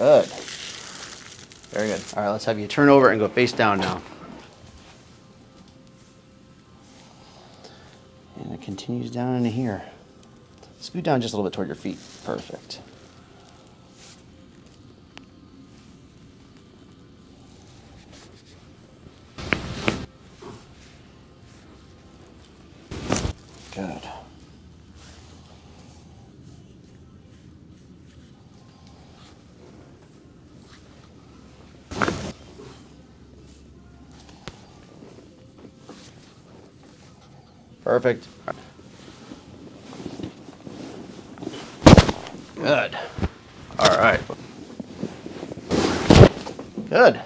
Good. Very good. All right, let's have you turn over and go face down now. And it continues down into here. Scoot down just a little bit toward your feet. Perfect. Good. Perfect. Good. All right. Good.